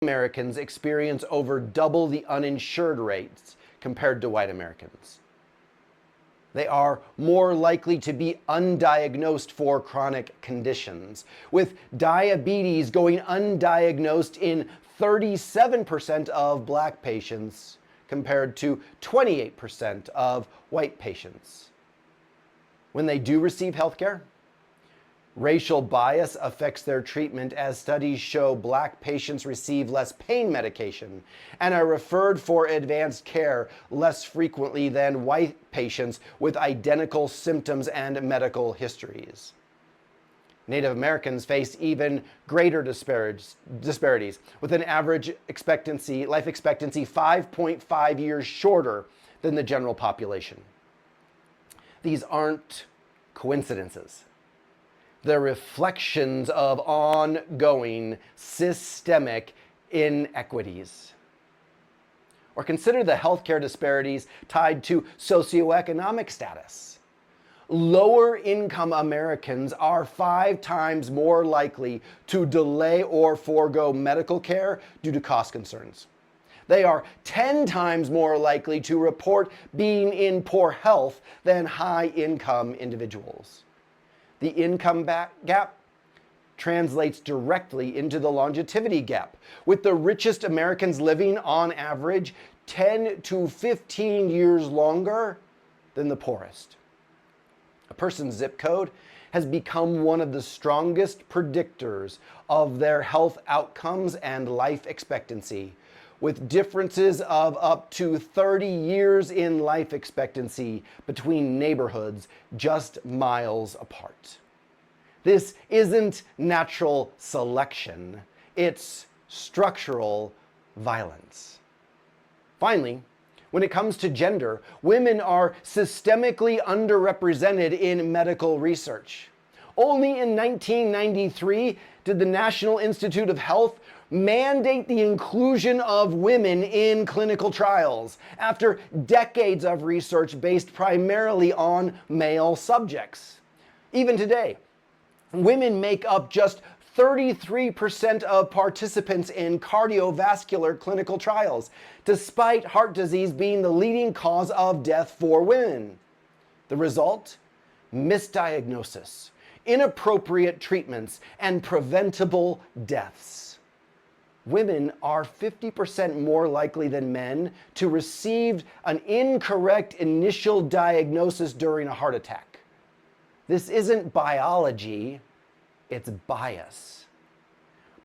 Americans experience over double the uninsured rates compared to white Americans. They are more likely to be undiagnosed for chronic conditions, with diabetes going undiagnosed in 37% of Black patients compared to 28% of white patients. When they do receive healthcare, racial bias affects their treatment, as studies show Black patients receive less pain medication and are referred for advanced care less frequently than white patients with identical symptoms and medical histories. Native Americans face even greater disparities, with an average life expectancy 5.5 years shorter than the general population. These aren't coincidences. They're reflections of ongoing systemic inequities. Or consider the healthcare disparities tied to socioeconomic status. Lower income Americans are 5 times more likely to delay or forego medical care due to cost concerns. They are 10 times more likely to report being in poor health than high-income individuals. The income gap translates directly into the longevity gap, with the richest Americans living on average 10 to 15 years longer than the poorest. A person's zip code has become one of the strongest predictors of their health outcomes and life expectancy, with differences of up to 30 years in life expectancy between neighborhoods just miles apart. This isn't natural selection, it's structural violence. Finally, when it comes to gender, women are systemically underrepresented in medical research. Only in 1993 did the National Institute of Health mandate the inclusion of women in clinical trials after decades of research based primarily on male subjects. Even today, women make up just 33% of participants in cardiovascular clinical trials, despite heart disease being the leading cause of death for women. The result? Misdiagnosis, inappropriate treatments, and preventable deaths. Women are 50% more likely than men to receive an incorrect initial diagnosis during a heart attack. This isn't biology, it's bias.